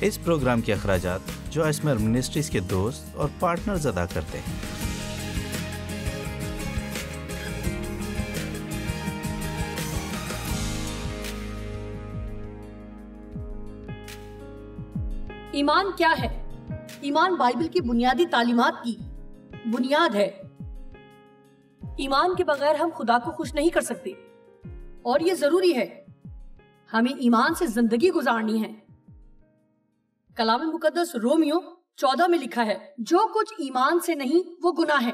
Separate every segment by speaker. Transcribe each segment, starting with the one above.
Speaker 1: اس programme کے اخراجات جو اسمر منسٹریز کے دوست اور پارٹنرز ادا کرتے ہیں۔
Speaker 2: ایمان کیا ہے؟ ایمان بائبل کی بنیادی تعلیمات کی بنیاد ہے۔ ایمان کے بغیر ہم خدا کو خوش نہیں کر سکتے، اور یہ ضروری ہے۔ ہمیں ایمان سے زندگی گزارنی ہے۔ کلام مقدس رومیو 14 میں لکھا ہے، جو کچھ ایمان سے نہیں وہ گناہ ہے۔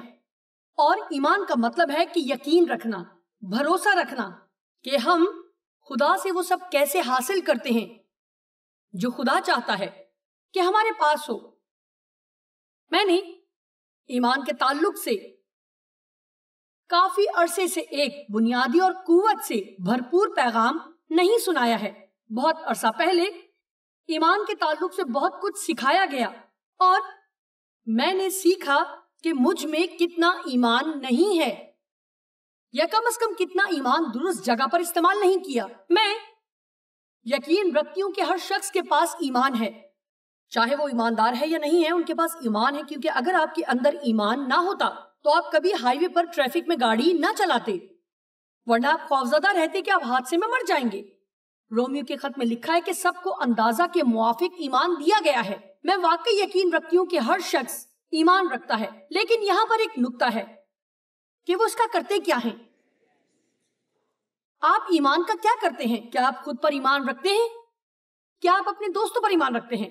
Speaker 2: اور ایمان کا مطلب ہے کہ یقین رکھنا، بھروسہ رکھنا کہ ہم خدا سے وہ سب کیسے حاصل کرتے ہیں جو خدا چاہتا ہے کہ ہمارے پاس ہو۔ میں نے ایمان کے تعلق سے کافی عرصے سے ایک بنیادی اور قوت سے بھرپور پیغام نہیں سنایا ہے۔ بہت عرصہ پہلے ایمان کے تعلق سے بہت کچھ سکھایا گیا، اور میں نے سیکھا کہ مجھ میں کتنا ایمان نہیں ہے، یا کم از کم کتنا ایمان درست جگہ پر استعمال نہیں کیا۔ میں یقین رکھتی ہوں کہ ہر شخص کے پاس ایمان ہے، چاہے وہ ایماندار ہے یا نہیں ہے، ان کے پاس ایمان ہے، کیونکہ اگر آپ کے اندر ایمان نہ ہوتا تو آپ کبھی ہائی وے پر ٹریفک میں گاڑی نہ چلاتے، ورنہ آپ خوفزدہ رہتے کہ آپ حادثے میں مر جائیں گے۔ رومیو کے خط میں لکھا ہے کہ سب کو اندازہ کے موافق ایمان دیا گیا ہے۔ میں واقعی یقین رکھتی ہوں کہ ہر شخص ایمان رکھتا ہے، لیکن یہاں پر ایک نکتہ ہے کہ وہ اس کا کرتے کیا ہیں۔ آپ ایمان کا کیا کرتے ہیں؟ کیا آپ خود پر ایمان رکھتے ہیں؟ کیا آپ اپنے دوستوں پر ایمان رکھتے ہیں؟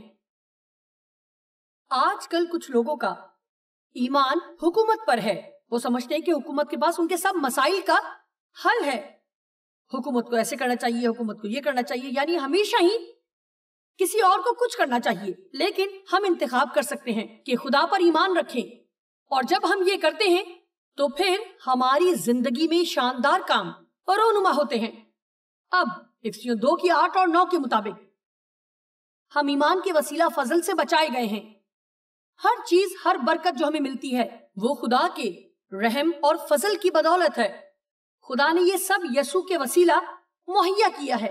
Speaker 2: آج کل کچھ لوگوں کا ایمان حکومت پر ہے۔ وہ سمجھتے ہیں کہ حکومت کے پاس ان کے سب مسائل کا حل ہے۔ حکومت کو ایسے کرنا چاہیے، حکومت کو یہ کرنا چاہیے، یعنی ہمیشہ ہی کسی اور کو کچھ کرنا چاہیے۔ لیکن ہم انتخاب کر سکتے ہیں کہ خدا پر ایمان رکھیں، اور جب ہم یہ کرتے ہیں تو پھر ہماری زندگی میں شاندار کام اور رونما ہوتے ہیں۔ اب افسیوں 2 کی 8 اور 9 کے مطابق ہم ایمان کے وسیلہ فضل سے بچائے گئے ہیں۔ ہر چیز، ہر برکت جو ہمیں ملتی ہے وہ خدا کے رحم اور فضل کی بدولت ہے۔ خدا نے یہ سب یسوع کے وسیلہ مہیا کیا ہے۔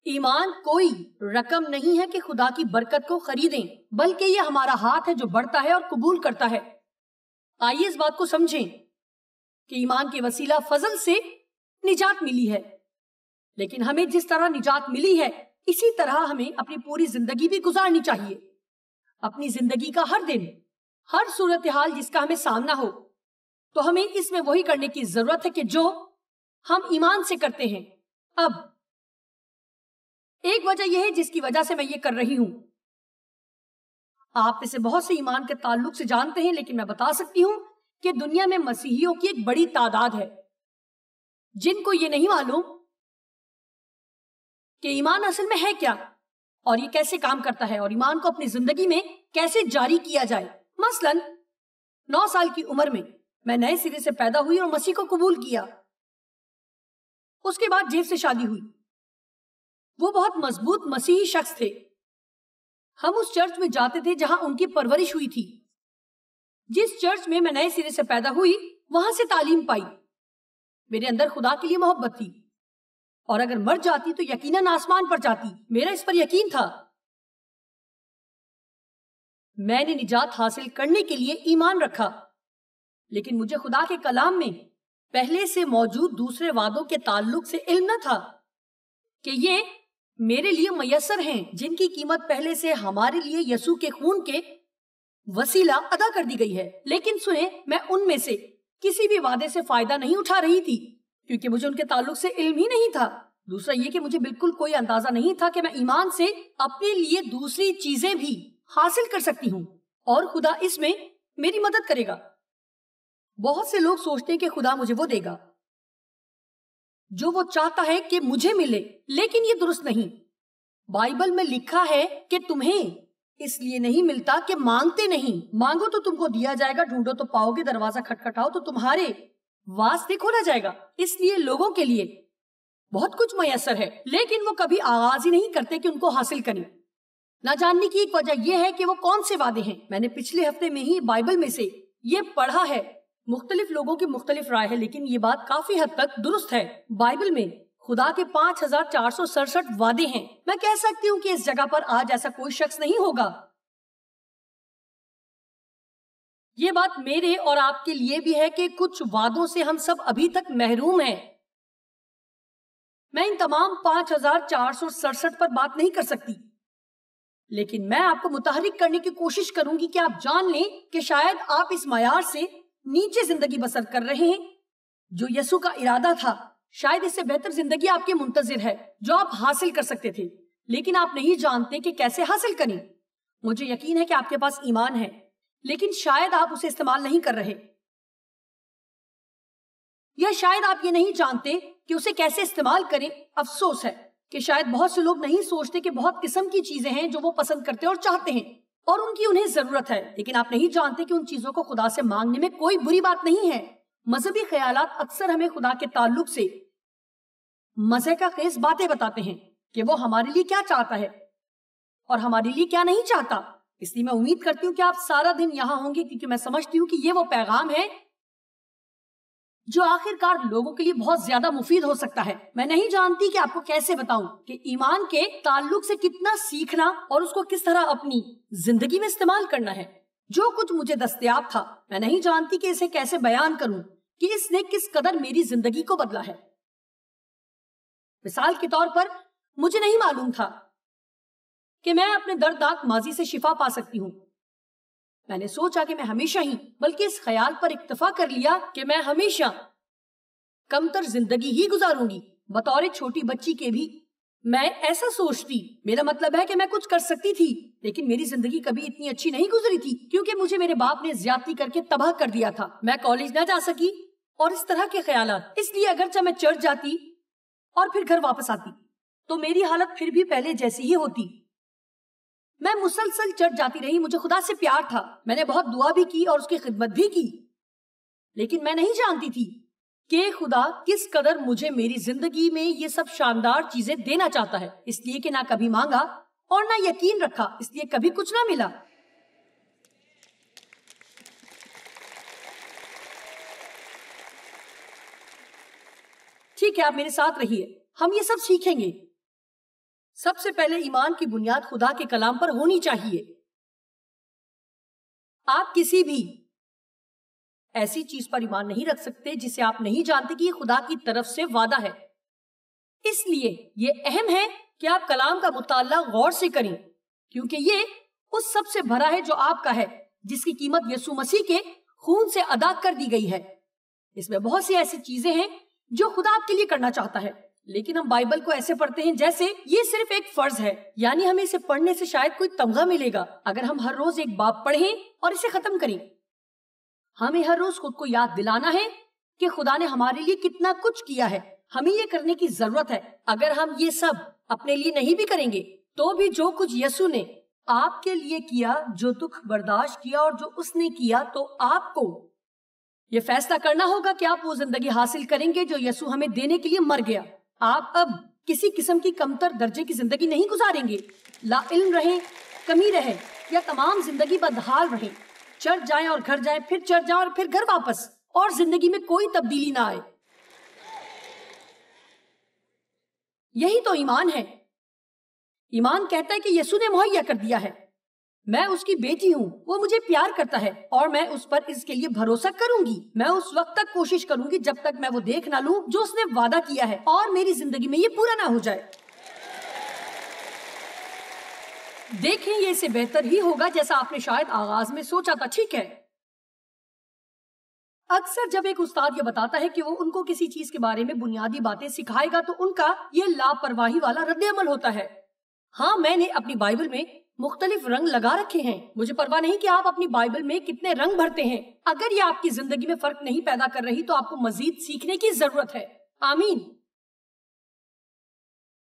Speaker 2: ایمان کوئی رقم نہیں ہے کہ خدا کی برکت کو خریدیں، بلکہ یہ ہمارا ہاتھ ہے جو بڑھتا ہے اور قبول کرتا ہے۔ آئیے اس بات کو سمجھیں کہ ایمان کے وسیلہ فضل سے نجات ملی ہے، لیکن ہمیں جس طرح نجات ملی ہے اسی طرح ہمیں اپنی پوری زندگی بھی گزارنی چاہیے۔ اپنی زندگی کا ہر دن، ہر صورتحال جس کا ہمیں سامنا ہو، تو ہمیں اس میں وہی کرنے کی ضرورت ہے کہ جو ہم ایمان سے کرتے ہیں۔ اب ایک وجہ یہ ہے جس کی وجہ سے میں یہ کر رہی ہوں۔ آپ میں سے بہت سے ایمان کے تعلق سے جانتے ہیں، لیکن میں بتا سکتی ہوں کہ دنیا میں مسیحیوں کی ایک بڑی تعداد ہے جن کو یہ نہیں معلوم کہ ایمان اصل میں ہے کیا، اور یہ کیسے کام کرتا ہے، اور ایمان کو اپنی زندگی میں کیسے جاری کیا جائے۔ مثلا 9 سال کی عمر میں نئے سرے سے پیدا ہوئی اور مسیح کو قبول کیا۔ اس کے بعد جیف سے شادی ہوئی۔ وہ بہت مضبوط مسیحی شخص تھے۔ ہم اس چرچ میں جاتے تھے جہاں ان کی پرورش ہوئی تھی۔ جس چرچ میں نئے سرے سے پیدا ہوئی وہاں سے تعلیم پائی۔ میرے اندر خدا کے لیے محبت تھی، اور اگر مر جاتی تو یقیناً آسمان پر جاتی۔ میرا اس پر یقین تھا۔ میں نے نجات حاصل کرنے کے لیے ایمان رکھا، لیکن مجھے خدا کے کلام میں پہلے سے موجود دوسرے وعدوں کے تعلق سے علم نہ تھا کہ یہ میرے لیے میسر ہیں، جن کی قیمت پہلے سے ہمارے لیے یسوع کے خون کے وسیلہ ادا کر دی گئی ہے۔ لیکن سنیں، میں ان میں سے کسی بھی وعدے سے فائدہ نہیں اٹھا رہی تھی، کیونکہ مجھے ان کے تعلق سے علم ہی نہیں تھا۔ دوسرا یہ کہ مجھے بالکل کوئی اندازہ نہیں تھا کہ میں ایمان سے اپنے لیے دوسری چیزیں بھی حاصل کر سکتی ہوں، اور خدا اس میں میری مدد کرے گا۔ بہت سے لوگ سوچتے ہیں کہ خدا مجھے وہ دے گا جو وہ چاہتا ہے کہ مجھے ملے، لیکن یہ درست نہیں۔ بائبل میں لکھا ہے کہ تمہیں اس لیے نہیں ملتا کہ مانگتے نہیں۔ مانگو تو تم کو دیا جائے گا، ڈھونڈو تو پاؤ گے، دروازہ کھٹکھٹاؤ تو تمہارے واسطے کھولا جائے گا۔ اس لیے لوگوں کے لیے بہت کچھ میسر ہے، لیکن وہ کبھی آغاز ہی نہیں کرتے کہ ان کو حاصل کریں۔ نہ جاننے کی ایک وجہ یہ ہے کہ وہ کون سے وعدے ہیں۔ میں نے پچھلے ہفتے میں ہی بائبل میں سے یہ پڑھا ہے۔ مختلف لوگوں کی مختلف رائے ہے، لیکن یہ بات کافی حد تک درست ہے۔ بائبل میں خدا کے 5467 وعدے ہیں. میں کہہ سکتی ہوں کہ اس جگہ پر آج ایسا کوئی شخص نہیں ہوگا. یہ بات میرے اور آپ کے لیے بھی ہے کہ کچھ وعدوں سے ہم سب ابھی تک محروم ہیں. میں ان تمام 5467 پر بات نہیں کر سکتی، لیکن میں آپ کو متحرک کرنے کی کوشش کروں گی کہ آپ جان لیں کہ شاید آپ اس معیار سے نیچے زندگی بسر کر رہے ہیں جو یسوع کا ارادہ تھا. شاید اس سے بہتر زندگی آپ کے منتظر ہے جو آپ حاصل کر سکتے تھے، لیکن آپ نہیں جانتے کہ کیسے حاصل کریں. مجھے یقین ہے کہ آپ کے پاس ایمان ہے، لیکن شاید آپ اسے استعمال نہیں کر رہے، یا شاید آپ یہ نہیں جانتے کہ اسے کیسے استعمال کریں. افسوس ہے کہ شاید بہت سے لوگ نہیں سوچتے کہ بہت قسم کی چیزیں ہیں جو وہ پسند کرتے اور چاہتے ہیں اور ان کی انہیں ضرورت ہے، لیکن آپ نہیں جانتے کہ ان چیزوں کو خدا سے مانگنے میں کوئی بری بات نہیں ہے. مذہبی خیالات اکثر ہمیں خدا کے تعلق سے مزے کا خیز باتیں بتاتے ہیں کہ وہ ہمارے لیے کیا چاہتا ہے اور ہمارے لیے کیا نہیں چاہتا. اس لیے میں امید کرتی ہوں کہ آپ سارا دن یہاں ہوں گے، کیونکہ میں سمجھتی ہوں کہ یہ وہ پیغام ہے جو آخر کار لوگوں کے لیے بہت زیادہ مفید ہو سکتا ہے. میں نہیں جانتی کہ آپ کو کیسے بتاؤں کہ ایمان کے تعلق سے کتنا سیکھنا اور اس کو کس طرح اپنی زندگی میں استعمال کرنا ہے. جو کچھ مجھے دستیاب تھا، میں نہیں جانتی کہ اسے کیسے بیان کروں کہ اس نے کس قدر میری زندگی کو بدلا ہے. مثال کے طور پر مجھے نہیں معلوم تھا کہ میں اپنے دردناک ماضی سے شفا پا سکتی ہوں. میں نے سوچا کہ میں ہمیشہ ہی، بلکہ اس خیال پر اکتفا کر لیا کہ میں ہمیشہ کمتر زندگی ہی گزاروں گی. بطور چھوٹی بچی کے بھی میں ایسا سوچتی. میرا مطلب ہے کہ میں کچھ کر سکتی تھی، لیکن میری زندگی کبھی اتنی اچھی نہیں گزری تھی کیونکہ مجھے میرے باپ نے زیادتی کر کے تباہ کر دیا تھا. میں کالج نہ جا سکی اور اس طرح کے خیالات. اس لیے اگرچہ میں چرچ جاتی اور پھر گھر واپس آتی تو میری حالت پھر بھی پہلے جیسی ہی ہوتی. میں مسلسل چرچ جاتی رہی. مجھے خدا سے پیار تھا، میں نے بہت دعا بھی کی اور اس کی خدمت بھی کی، لیکن میں نہیں جانتی تھی کہ خدا کس قدر مجھے میری زندگی میں یہ سب شاندار چیزیں دینا چاہتا ہے. اس لیے کہ نہ کبھی مانگا اور نہ یقین رکھا، اس لیے کبھی کچھ نہ ملا. ٹھیک ہے، آپ میرے ساتھ رہیے، ہم یہ سب سیکھیں گے. سب سے پہلے ایمان کی بنیاد خدا کے کلام پر ہونی چاہیے. آپ کسی بھی ایسی چیز پر ایمان نہیں رکھ سکتے جسے آپ نہیں جانتے کہ یہ خدا کی طرف سے وعدہ ہے. اس لیے یہ اہم ہے کہ آپ کلام کا مطالعہ غور سے کریں، کیونکہ یہ اس سب سے بھرا ہے جو آپ کا ہے، جس کی قیمت یسوع مسیح کے خون سے ادا کر دی گئی ہے. اس میں بہت سی ایسی چیزیں ہیں جو خدا آپ کے لیے کرنا چاہتا ہے، لیکن ہم بائبل کو ایسے پڑھتے ہیں جیسے یہ صرف ایک فرض ہے. یعنی ہمیں اسے پڑھنے سے شاید کوئی تمغہ ملے گا اگر ہم ہر روز ایک باب پڑھیں اور اسے ختم کریں. ہمیں ہر روز خود کو یاد دلانا ہے کہ خدا نے ہمارے لیے کتنا کچھ کیا ہے. ہمیں یہ کرنے کی ضرورت ہے. اگر ہم یہ سب اپنے لیے نہیں بھی کریں گے تو بھی جو کچھ یسوع نے آپ کے لیے کیا، جو دکھ برداشت کیا اور جو اس نے کیا، تو آپ کو یہ فیصلہ کرنا ہوگا کہ آپ وہ زندگی حاصل کریں گے جو یسوع ہمیں دینے کے لیے مر گیا. آپ اب کسی قسم کی کمتر درجے کی زندگی نہیں گزاریں گے. لا علم رہیں، کمی رہے یا تمام زندگی بدحال رہیں، چرچ جائیں اور گھر جائیں، پھر چرچ جائیں اور پھر گھر واپس، اور زندگی میں کوئی تبدیلی نہ آئے. یہی تو ایمان ہے. ایمان کہتا ہے کہ یسوع نے مہیا کر دیا ہے، میں اس کی بیٹی ہوں، وہ مجھے پیار کرتا ہے اور میں اس پر اس کے لیے بھروسہ کروں گی. میں اس وقت تک کوشش کروں گی جب تک میں وہ دیکھ نہ لوں جو اس نے وعدہ کیا ہے اور میری زندگی میں یہ پورا نہ ہو جائے. دیکھیں، یہ اسے بہتر ہی ہوگا جیسا آپ نے شاید آغاز میں سوچا تھا. ٹھیک ہے، اکثر جب ایک استاد یہ بتاتا ہے کہ وہ ان کو کسی چیز کے بارے میں بنیادی باتیں سکھائے گا تو ان کا یہ لاپرواہی والا رد عمل ہوتا ہے. ہاں، میں نے اپنی بائبل میں مختلف رنگ لگا رکھے ہیں. مجھے پرواہ نہیں کہ آپ اپنی بائبل میں کتنے رنگ بھرتے ہیں. اگر یہ آپ کی زندگی میں فرق نہیں پیدا کر رہی تو آپ کو مزید سیکھنے کی ضرورت ہے. آمین.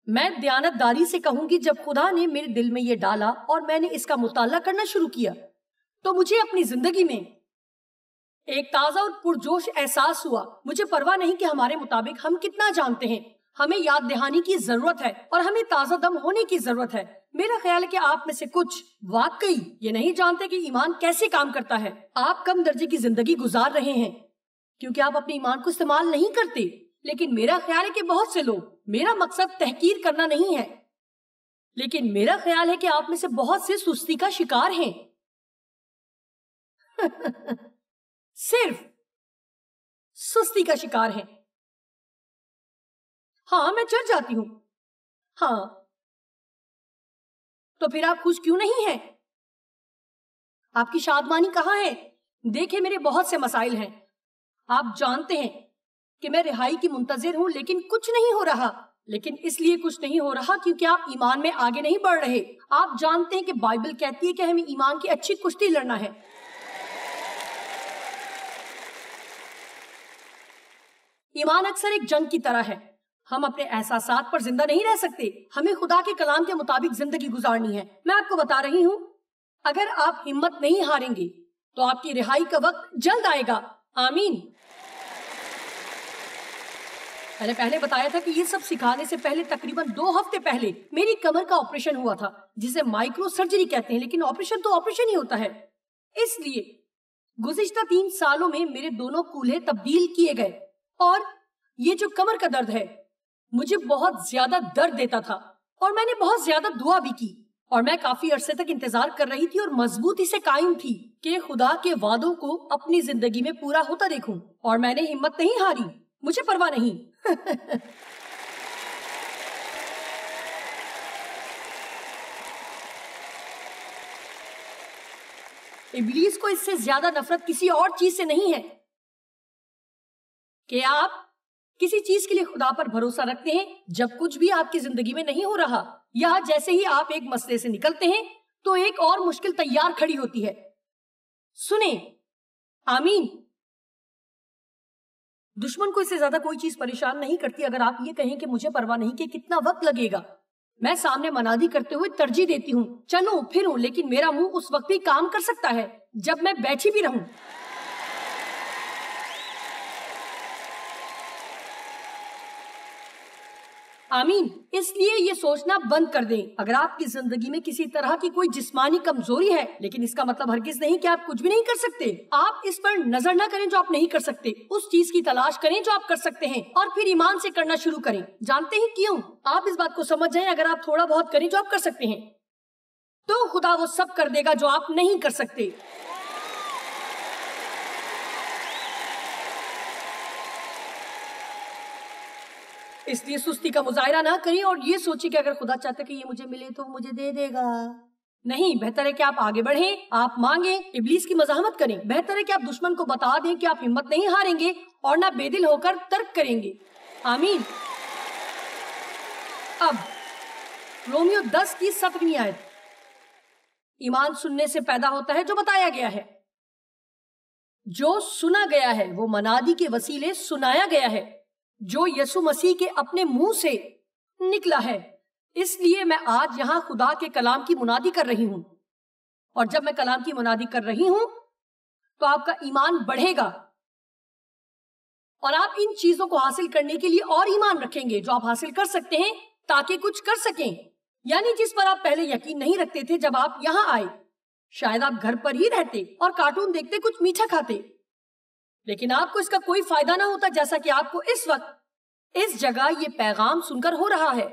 Speaker 2: میں دیانت داری سے کہوں گی، جب خدا نے میرے دل میں یہ ڈالا اور میں نے اس کا مطالعہ کرنا شروع کیا تو مجھے اپنی زندگی میں ایک تازہ اور پرجوش احساس ہوا. مجھے پرواہ نہیں کہ ہمارے مطابق ہم کتنا جانتے ہیں، ہمیں یاد دہانی کی ضرورت ہے اور ہمیں تازہ دم ہونے کی ضرورت ہے. میرا خیال ہے کہ آپ میں سے کچھ واقعی یہ نہیں جانتے کہ ایمان کیسے کام کرتا ہے. آپ کم درجے کی زندگی گزار رہے ہیں کیونکہ آپ اپنے ایمان کو استعمال نہیں کرتے. لیکن میرا خیال ہے کہ بہت سے لوگ، میرا مقصد تحقیر کرنا نہیں ہے، لیکن میرا خیال ہے کہ آپ میں سے بہت سے سستی کا شکار ہیں۔ صرف سستی کا شکار ہیں۔ ہاں میں چڑھ جاتی ہوں۔ ہاں تو پھر آپ خوش کیوں نہیں ہیں؟ آپ کی شادمانی کہاں ہے؟ دیکھیں میرے بہت سے مسائل ہیں، آپ جانتے ہیں کہ میں رہائی کی منتظر ہوں، لیکن کچھ نہیں ہو رہا۔ لیکن اس لیے کچھ نہیں ہو رہا کیونکہ آپ ایمان میں آگے نہیں بڑھ رہے۔ آپ جانتے ہیں کہ بائبل کہتی ہے کہ ہمیں ایمان کی اچھی کشتی لڑنا ہے۔ ایمان اکثر ایک جنگ کی طرح ہے۔ ہم اپنے احساسات پر زندہ نہیں رہ سکتے، ہمیں خدا کے کلام کے مطابق زندگی گزارنی ہے۔ میں آپ کو بتا رہی ہوں، اگر آپ ہمت نہیں ہاریں گے تو آپ کی رہائی کا وقت جلد آئے گا۔ آمین۔ میں نے پہلے بتایا تھا کہ یہ سب سکھانے سے پہلے تقریباً 2 ہفتے پہلے میری کمر کا آپریشن ہوا تھا، جسے مائکرو سرجری کہتے ہیں، لیکن آپریشن تو آپریشن ہی ہوتا ہے۔ اس لیے گزشتہ 3 سالوں میں میرے دونوں کولہے تبدیل کیے گئے، اور یہ جو کمر کا درد ہے مجھے بہت زیادہ درد دیتا تھا، اور میں نے بہت زیادہ دعا بھی کی، اور میں کافی عرصے تک انتظار کر رہی تھی اور مضبوطی سے قائم تھی کہ خدا کے وعدوں کو اپنی زندگی میں پورا ہوتا دیکھوں، اور میں نے ہمت نہیں ہاری، مجھے پرواہ نہیں۔ ابلیس کو اس سے زیادہ نفرت کسی اور چیز سے نہیں ہے کہ آپ کسی چیز کے لیے خدا پر بھروسہ رکھتے ہیں جب کچھ بھی آپ کی زندگی میں نہیں ہو رہا، یا جیسے ہی آپ ایک مسئلے سے نکلتے ہیں تو ایک اور مشکل تیار کھڑی ہوتی ہے۔ سنیں، آمین۔ دشمن کو اس سے زیادہ کوئی چیز پریشان نہیں کرتی اگر آپ یہ کہیں کہ مجھے پرواہ نہیں کہ کتنا وقت لگے گا۔ میں سامنے منادی کرتے ہوئے ترجیح دیتی ہوں، چلوں پھروں، لیکن میرا منہ اس وقت بھی کام کر سکتا ہے جب میں بیٹھی بھی رہوں۔ آمین۔ اس لیے یہ سوچنا بند کر دیں اگر آپ کی زندگی میں کسی طرح کی کوئی جسمانی کمزوری ہے، لیکن اس کا مطلب ہرگز نہیں کہ آپ کچھ بھی نہیں کر سکتے۔ آپ اس پر نظر نہ کریں جو آپ نہیں کر سکتے، اس چیز کی تلاش کریں جو آپ کر سکتے ہیں، اور پھر ایمان سے کرنا شروع کریں۔ جانتے ہیں کیوں؟ آپ اس بات کو سمجھ جائیں، اگر آپ تھوڑا بہت کریں جو آپ کر سکتے ہیں تو خدا وہ سب کر دے گا جو آپ نہیں کر سکتے۔ اس لیے سستی کا مظاہرہ نہ کریں اور یہ سوچیں کہ اگر خدا چاہتا کہ یہ مجھے ملے تو مجھے دے دے گا۔ نہیں، بہتر ہے کہ آپ آگے بڑھیں، آپ مانگیں، ابلیس کی مزاحمت کریں۔ بہتر ہے کہ آپ دشمن کو بتا دیں کہ آپ ہمت نہیں ہاریں گے اور نہ بے دل ہو کر ترک کریں گے۔ آمین۔ اب رومیو 10 کی 17ویں آیت۔ ایمان سننے سے پیدا ہوتا ہے جو بتایا گیا ہے، جو سنا گیا ہے وہ منادی کے وسیلے سنایا گیا ہے، جو یسوع مسیح کے اپنے منہ سے نکلا ہے۔ اس لیے میں آج یہاں خدا کے کلام کی منادی کر رہی ہوں، اور جب میں کلام کی منادی کر رہی ہوں تو آپ کا ایمان بڑھے گا، اور آپ ان چیزوں کو حاصل کرنے کے لیے اور ایمان رکھیں گے جو آپ حاصل کر سکتے ہیں تاکہ کچھ کر سکیں، یعنی جس پر آپ پہلے یقین نہیں رکھتے تھے جب آپ یہاں آئے۔ شاید آپ گھر پر ہی رہتے اور کارٹون دیکھتے، کچھ میٹھا کھاتے، لیکن آپ کو اس کا کوئی فائدہ نہ ہوتا جیسا کہ آپ کو اس وقت اس جگہ یہ پیغام سن کر ہو رہا ہے۔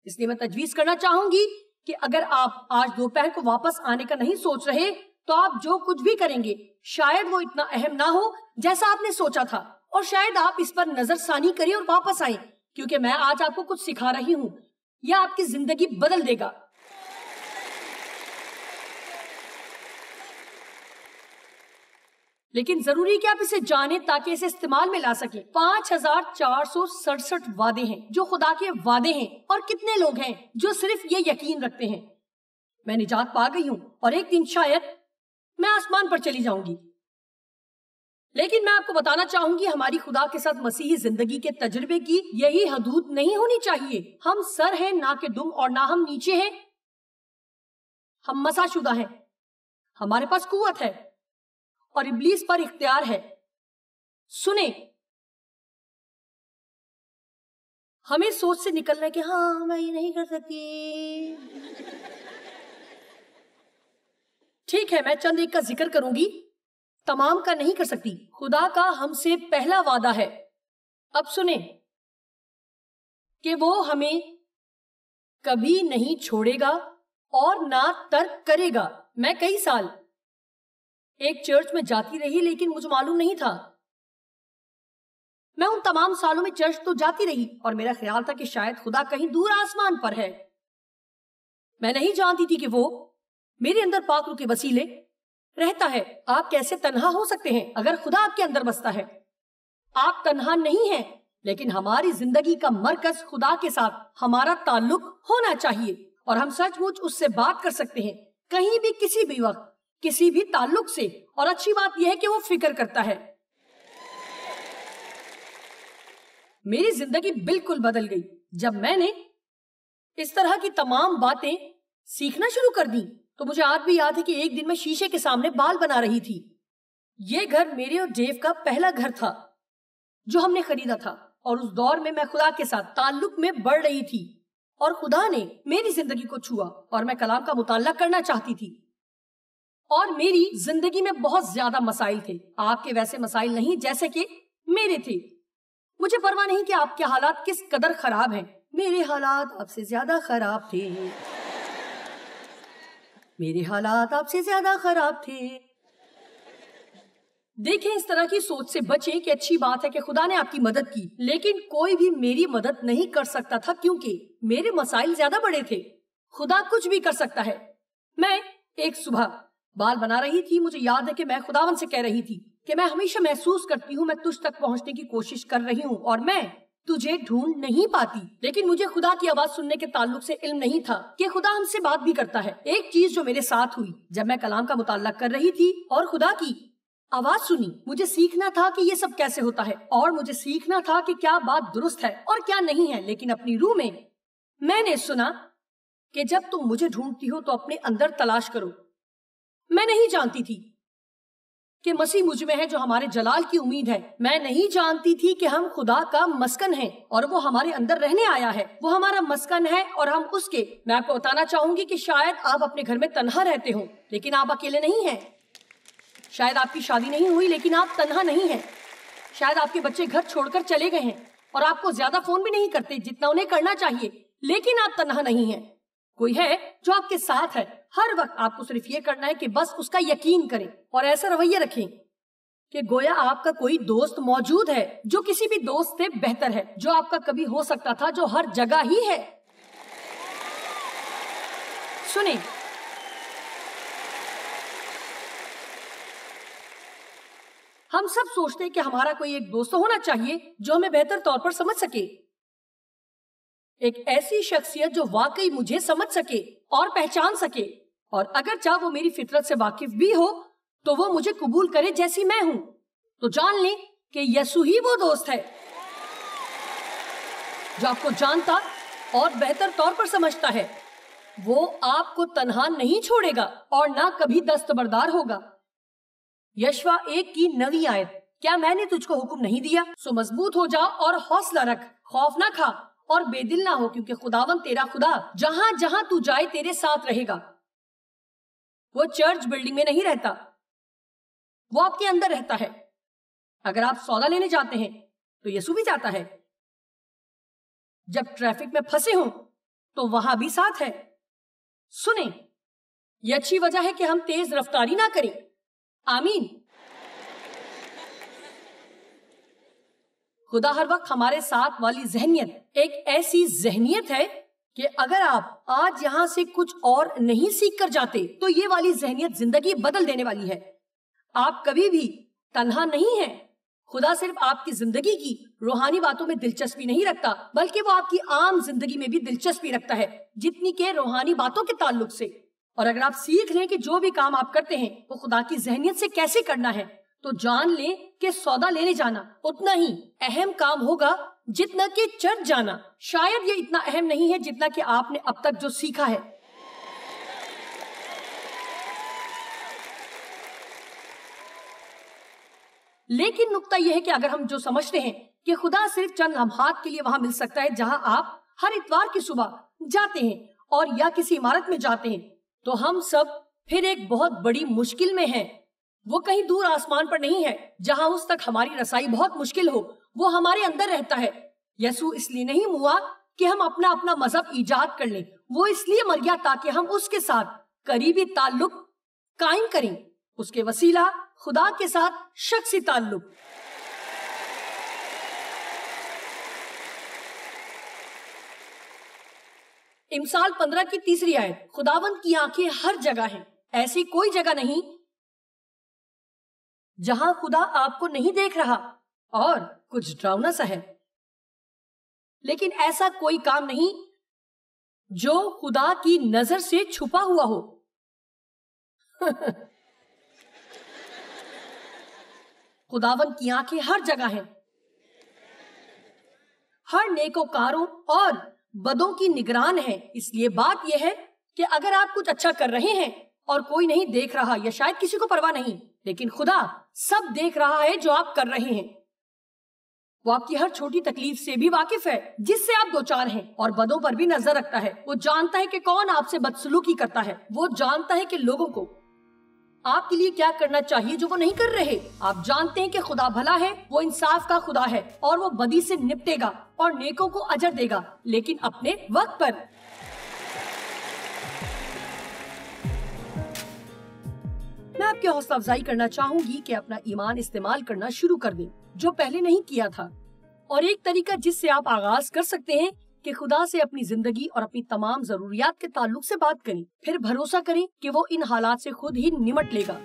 Speaker 2: اس لیے میں تجویز کرنا چاہوں گی کہ اگر آپ آج دوپہر کو واپس آنے کا نہیں سوچ رہے تو آپ جو کچھ بھی کریں گے شاید وہ اتنا اہم نہ ہو جیسا آپ نے سوچا تھا، اور شاید آپ اس پر نظر ثانی کریں اور واپس آئیں، کیونکہ میں آج آپ کو کچھ سکھا رہی ہوں، یہ آپ کی زندگی بدل دے گا۔ لیکن ضروری کہ آپ اسے جانیں تاکہ اسے استعمال میں لا سکیں۔ 5467 وعدے ہیں جو خدا کے وعدے ہیں، اور کتنے لوگ ہیں جو صرف یہ یقین رکھتے ہیں میں نجات پا گئی ہوں اور ایک دن شاید میں آسمان پر چلی جاؤں گی۔ لیکن میں آپ کو بتانا چاہوں گی ہماری خدا کے ساتھ مسیحی زندگی کے تجربے کی یہی حدود نہیں ہونی چاہیے۔ ہم سر ہیں نہ کہ دم، اور نہ ہم نیچے ہیں، ہم مسح شدہ ہیں، ہمارے پاس قوت ہے اور ابلیس پر اختیار ہے۔ سنیں، ہمیں سوچ سے نکلنا ہے کہ ہاں میں یہ نہیں کر سکتی۔ ٹھیک ہے، میں چند ایک کا ذکر کروں گی، تمام کا نہیں کر سکتی۔ خدا کا ہم سے پہلا وعدہ ہے۔ اب سنیں، کہ وہ ہمیں کبھی نہیں چھوڑے گا اور نہ ترک کرے گا۔ میں کئی سال ایک چرچ میں جاتی رہی، لیکن مجھے معلوم نہیں تھا، میں ان تمام سالوں میں چرچ تو جاتی رہی اور میرا خیال تھا کہ شاید خدا کہیں دور آسمان پر ہے۔ میں نہیں جانتی تھی کہ وہ میرے اندر پاک روح کے وسیلے رہتا ہے۔ آپ کیسے تنہا ہو سکتے ہیں اگر خدا آپ کے اندر بستا ہے؟ آپ تنہا نہیں ہیں، لیکن ہماری زندگی کا مرکز خدا کے ساتھ ہمارا تعلق ہونا چاہیے، اور ہم سچ مچ اس سے بات کر سکتے ہیں کہیں بھی، کسی بھی وقت، کسی بھی تعلق سے۔ اور اچھی بات یہ ہے کہ وہ فکر کرتا ہے۔ میری زندگی بالکل بدل گئی جب میں نے اس طرح کی تمام باتیں سیکھنا شروع کر دی۔ تو مجھے آج بھی یاد ہے کہ ایک دن میں شیشے کے سامنے بال بنا رہی تھی۔ یہ گھر میرے اور ڈیو کا پہلا گھر تھا جو ہم نے خریدا تھا، اور اس دور میں خدا کے ساتھ تعلق میں بڑھ رہی تھی، اور خدا نے میری زندگی کو چھوا اور میں کلام کا مطالعہ کرنا چاہتی تھی۔ اور میری زندگی میں بہت زیادہ مسائل تھے، آپ کے ویسے مسائل نہیں جیسے کہ میرے تھے۔ مجھے پرواہ نہیں کہ آپ کے حالات کس قدر خراب ہیں، میرے حالات آپ سے زیادہ خراب تھے، میرے حالات آپ سے زیادہ خراب تھے۔ دیکھیں، اس طرح کی سوچ سے بچیں کہ اچھی بات ہے کہ خدا نے آپ کی مدد کی، لیکن کوئی بھی میری مدد نہیں کر سکتا تھا کیونکہ میرے مسائل زیادہ بڑے تھے۔ خدا کچھ بھی کر سکتا ہے۔ میں ایک صبح بال بنا رہی تھی، مجھے یاد ہے کہ میں خداوند سے کہہ رہی تھی کہ میں ہمیشہ محسوس کرتی ہوں میں تجھ تک پہنچنے کی کوشش کر رہی ہوں اور میں تجھے ڈھونڈ نہیں پاتی، لیکن مجھے خدا کی آواز سننے کے تعلق سے علم نہیں تھا کہ خدا ہم سے بات بھی کرتا ہے۔ ایک چیز جو میرے ساتھ ہوئی جب میں کلام کا مطالعہ کر رہی تھی اور خدا کی آواز سنی، مجھے سیکھنا تھا کہ یہ سب کیسے ہوتا ہے، اور مجھے سیکھنا تھا کہ کیا بات درست ہے اور کیا نہیں ہے۔ لیکن اپنی روح میں نے سنا کہ جب تم مجھے ڈھونڈتی ہو تو اپنے اندر تلاش کرو۔ میں نہیں جانتی تھی کہ مسیح مجھ میں ہے جو ہمارے جلال کی امید ہے۔ میں نہیں جانتی تھی کہ ہم خدا کا مسکن ہیں اور وہ ہمارے اندر رہنے آیا ہے، وہ ہمارا مسکن ہے اور ہم اس کے۔ میں آپ کو بتانا چاہوں گی کہ شاید آپ اپنے گھر میں تنہا رہتے ہوں، لیکن آپ اکیلے نہیں ہیں۔ شاید آپ کی شادی نہیں ہوئی، لیکن آپ تنہا نہیں ہیں۔ شاید آپ کے بچے گھر چھوڑ کر چلے گئے ہیں اور آپ کو زیادہ فون بھی نہیں کرتے جتنا انہیں کرنا چاہیے، لیکن آپ تنہا نہیں ہیں۔ کوئی ہے جو آپ کے ساتھ ہے ہر وقت۔ آپ کو صرف یہ کرنا ہے کہ بس اس کا یقین کریں اور ایسا رویہ رکھیں کہ گویا آپ کا کوئی دوست موجود ہے جو کسی بھی دوست سے بہتر ہے جو آپ کا کبھی ہو سکتا تھا، جو ہر جگہ ہی ہے۔ سنیں، ہم سب سوچتے ہیں کہ ہمارا کوئی ایک دوست ہونا چاہیے جو ہمیں بہتر طور پر سمجھ سکے، ایک ایسی شخصیت جو واقعی مجھے سمجھ سکے اور پہچان سکے، اور اگر چاہے وہ میری فطرت سے واقف بھی ہو تو وہ مجھے قبول کرے جیسی میں ہوں۔ تو جان لیں کہ یسوع ہی وہ دوست ہے جو آپ کو جانتا اور بہتر طور پر سمجھتا ہے۔ وہ آپ کو تنہا نہیں چھوڑے گا اور نہ کبھی دستبردار ہوگا۔ یشوع 1 کی 9 آیت، کیا میں نے تجھ کو حکم نہیں دیا؟ سو مضبوط ہو جا اور حوصلہ رکھ، خوف نہ کھا اور بے دل نہ ہو، کیونکہ خداوند تیرا خدا جہاں جہاں تو جائے تیرے ساتھ رہے گا۔ وہ چرچ بلڈنگ میں نہیں رہتا، وہ آپ کے اندر رہتا ہے۔ اگر آپ سودا لینے جاتے ہیں تو یسوع بھی جاتا ہے۔ جب ٹریفک میں پھنسے ہوں تو وہاں بھی ساتھ ہے۔ سنیں، یہ اچھی وجہ ہے کہ ہم تیز رفتاری نہ کریں۔ آمین۔ خدا ہر وقت ہمارے ساتھ والی ذہنیت ایک ایسی ذہنیت ہے کہ اگر آپ آج یہاں سے کچھ اور نہیں سیکھ کر جاتے تو یہ والی ذہنیت زندگی بدل دینے والی ہے۔ آپ کبھی بھی تنہا نہیں ہیں۔ خدا صرف آپ کی زندگی کی روحانی باتوں میں دلچسپی نہیں رکھتا، بلکہ وہ آپ کی عام زندگی میں بھی دلچسپی رکھتا ہے، جتنی کہ روحانی باتوں کے تعلق سے۔ اور اگر آپ سیکھ لیں کہ جو بھی کام آپ کرتے ہیں وہ خدا کی ذہنیت سے کیسے کرنا ہے، تو جان لیں کہ سودا لینے جانا اتنا ہی اہم کام ہوگا جتنا کہ چرچ جانا۔ شاید یہ اتنا اہم نہیں ہے جتنا کہ آپ نے اب تک جو سیکھا ہے۔ لیکن نقطہ یہ ہے کہ اگر ہم جو سمجھتے ہیں کہ خدا صرف چند لمحات کے لیے وہاں مل سکتا ہے جہاں آپ ہر اتوار کی صبح جاتے ہیں اور یا کسی عمارت میں جاتے ہیں، تو ہم سب پھر ایک بہت بڑی مشکل میں ہیں۔ وہ کہیں دور آسمان پر نہیں ہے جہاں اس تک ہماری رسائی بہت مشکل ہو، وہ ہمارے اندر رہتا ہے۔ یسوع اس لیے نہیں ہوا کہ ہم اپنا اپنا مذہب ایجاد کر لیں. وہ اس لیے مر گیا تاکہ ہم اس کے ساتھ قریبی تعلق قائم کریں. اس کے وسیلہ خدا کے ساتھ شخصی تعلق. امثال 15 کی 3 آیت. خداوند کی آنکھیں ہر جگہ ہیں. ایسی کوئی جگہ نہیں جہاں خدا آپ کو نہیں دیکھ رہا. اور کچھ ڈراؤنا سا ہے، لیکن ایسا کوئی کام نہیں جو خدا کی نظر سے چھپا ہوا ہو. خداوند کی آنکھیں ہر جگہ ہیں. ہر نیکوکاروں اور بدوں کی نگران ہے. اس لیے بات یہ ہے کہ اگر آپ کچھ اچھا کر رہے ہیں اور کوئی نہیں دیکھ رہا یا شاید کسی کو پرواہ نہیں، لیکن خدا سب دیکھ رہا ہے جو آپ کر رہے ہیں. وہ آپ کی ہر چھوٹی تکلیف سے بھی واقف ہے جس سے آپ دوچار ہیں، اور بدوں پر بھی نظر رکھتا ہے. وہ جانتا ہے کہ کون آپ سے بدسلوکی کرتا ہے. وہ جانتا ہے کہ لوگوں کو آپ کے لیے کیا کرنا چاہیے جو وہ نہیں کر رہے. آپ جانتے ہیں کہ خدا بھلا ہے، وہ انصاف کا خدا ہے، اور وہ بدی سے نپٹے گا اور نیکوں کو اجر دے گا، لیکن اپنے وقت پر. میں آپ کی حوصلہ افزائی کرنا چاہوں گی کہ اپنا ایمان استعمال کرنا شروع کر دیں جو پہلے نہیں کیا تھا. اور ایک طریقہ جس سے آپ آغاز کر سکتے ہیں کہ خدا سے اپنی زندگی اور اپنی تمام ضروریات کے تعلق سے بات کریں، پھر بھروسہ کریں کہ وہ ان حالات سے خود ہی نمٹ لے گا.